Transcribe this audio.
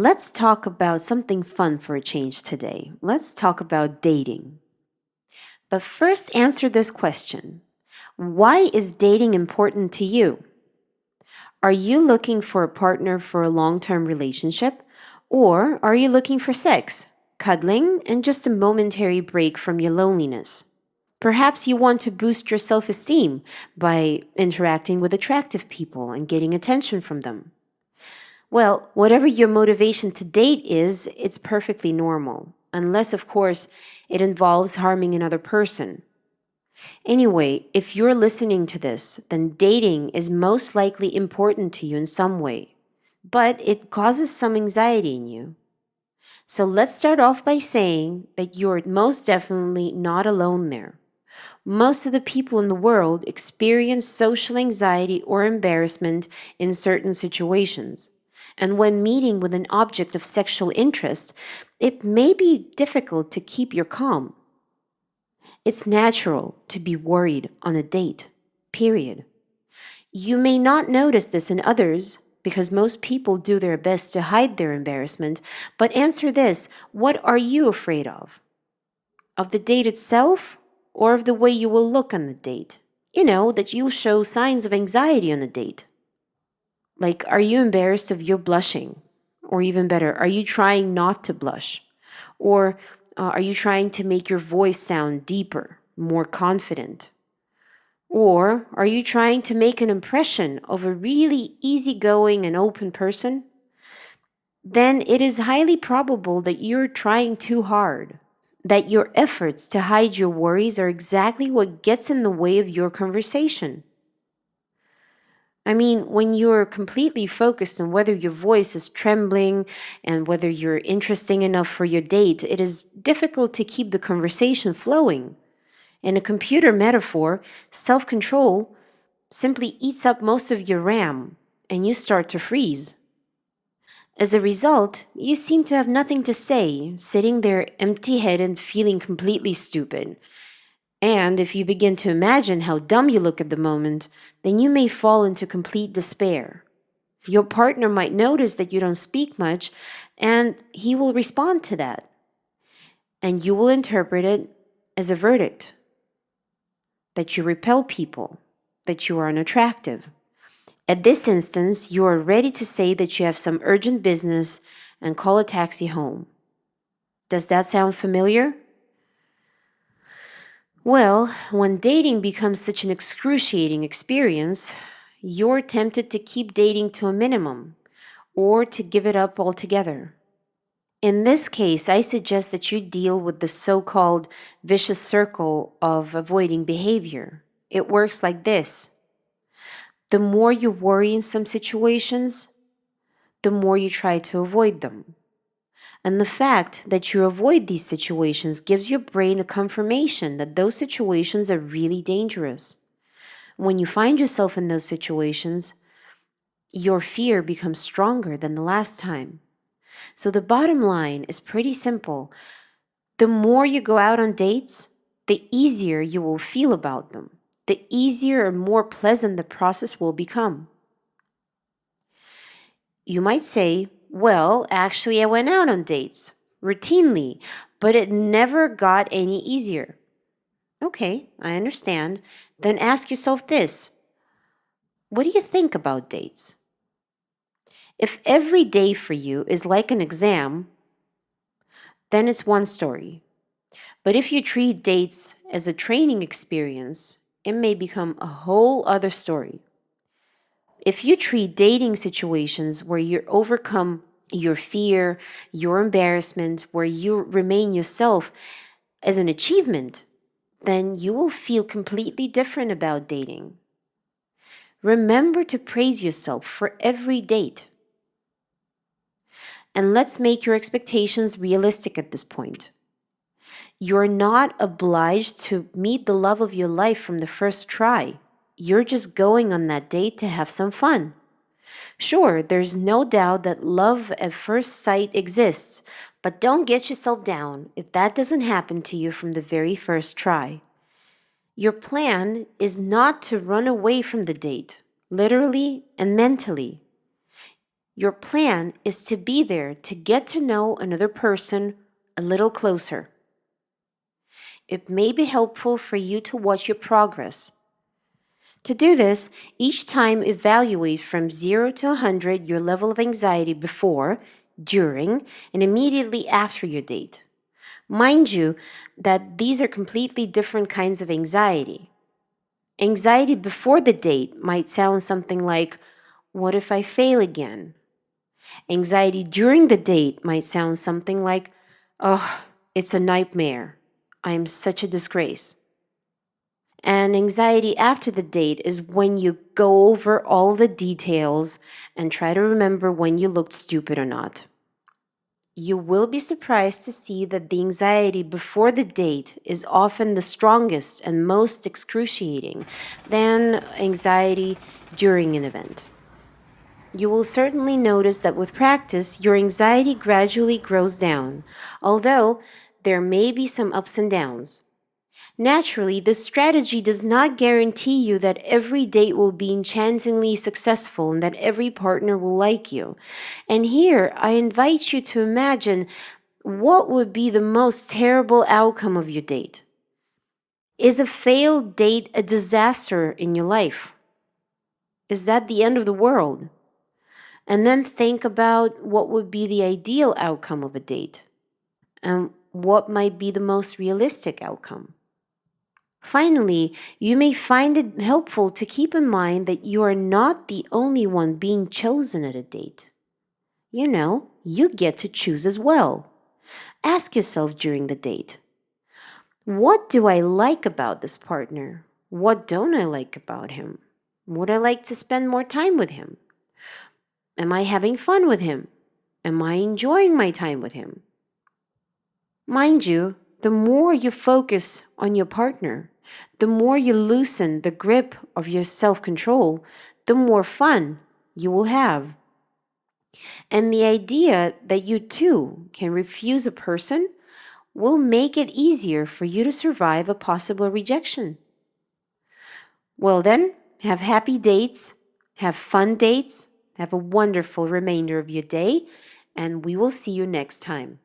Let's talk about something fun for a change today. Let's talk about dating. But first, answer this question. Why is dating important to you? Are you looking for a partner for a long term relationship? Or are you looking for sex, cuddling, and just a momentary break from your loneliness? Perhaps you want to boost your self esteem by interacting with attractive people and getting attention from them. Well, whatever your motivation to date is, it's perfectly normal, unless, of course, it involves harming another person. Anyway, if you're listening to this, then dating is most likely important to you in some way, but it causes some anxiety in you. So let's start off by saying that you're most definitely not alone there. Most of the people in the world experience social anxiety or embarrassment in certain situations. And when meeting with an object of sexual interest, it may be difficult to keep your calm. It's natural to be worried on a date, period. You may not notice this in others because most people do their best to hide their embarrassment, but answer this: what are you afraid of? Of the date itself or of the way you will look on the date? You know, that you'll show signs of anxiety on a date. Like, are you embarrassed of your blushing? Or even better, are you trying not to blush? Or are you trying to make your voice sound deeper, more confident? Or are you trying to make an impression of a really easygoing and open person? Then it is highly probable that you're trying too hard, that your efforts to hide your worries are exactly what gets in the way of your conversation. I mean, when you're completely focused on whether your voice is trembling and whether you're interesting enough for your date, it is difficult to keep the conversation flowing. In a computer metaphor, self control simply eats up most of your RAM and you start to freeze. As a result, you seem to have nothing to say, sitting there empty headed, feeling completely stupid. And if you begin to imagine how dumb you look at the moment, then you may fall into complete despair. Your partner might notice that you don't speak much, and he will respond to that. And you will interpret it as a verdict that you repel people, that you are unattractive. At this instance, you are ready to say that you have some urgent business and call a taxi home. Does that sound familiar? Well, when dating becomes such an excruciating experience, you're tempted to keep dating to a minimum or to give it up altogether. In this case, I suggest that you deal with the so called vicious circle of avoiding behavior. It works like this: the more you worry in some situations, the more you try to avoid them. And the fact that you avoid these situations gives your brain a confirmation that those situations are really dangerous. When you find yourself in those situations, your fear becomes stronger than the last time. So the bottom line is pretty simple. The more you go out on dates, the easier you will feel about them. The easier and more pleasant the process will become. You might say, well, actually, I went out on dates routinely, but it never got any easier. Okay, I understand. Then ask yourself this: what do you think about dates? If every day for you is like an exam, then it's one story. But if you treat dates as a training experience, it may become a whole other story. If you treat dating situations where you overcome your fear, your embarrassment, where you remain yourself as an achievement, then you will feel completely different about dating. Remember to praise yourself for every date. And let's make your expectations realistic at this point. You're not obliged to meet the love of your life from the first try. You're just going on that date to have some fun. Sure, there's no doubt that love at first sight exists, but don't get yourself down if that doesn't happen to you from the very first try. Your plan is not to run away from the date, literally and mentally. Your plan is to be there to get to know another person a little closer. It may be helpful for you to watch your progress. To do this, each time evaluate from 0 to 100 your level of anxiety before, during, and immediately after your date. Mind you that these are completely different kinds of anxiety. Anxiety before the date might sound something like, what if I fail again? Anxiety during the date might sound something like, oh, it's a nightmare. I am such a disgrace. And anxiety after the date is when you go over all the details and try to remember when you looked stupid or not. You will be surprised to see that the anxiety before the date is often the strongest and most excruciating than anxiety during an event. You will certainly notice that with practice, your anxiety gradually grows down, although there may be some ups and downs. Naturally, this strategy does not guarantee you that every date will be enchantingly successful and that every partner will like you. And here, I invite you to imagine what would be the most terrible outcome of your date. Is a failed date a disaster in your life? Is that the end of the world? And then think about what would be the ideal outcome of a date and what might be the most realistic outcome. Finally, you may find it helpful to keep in mind that you are not the only one being chosen at a date. You get to choose as well. Ask yourself during the date, what do I like about this partner? What don't I like about him? Would I like to spend more time with him? Am I having fun with him? Am I enjoying my time with him? Mind you, the more you focus on your partner, the more you loosen the grip of your self-control, the more fun you will have. And the idea that you too can refuse a person will make it easier for you to survive a possible rejection. Well then, have happy dates, have fun dates, have a wonderful remainder of your day, and we will see you next time.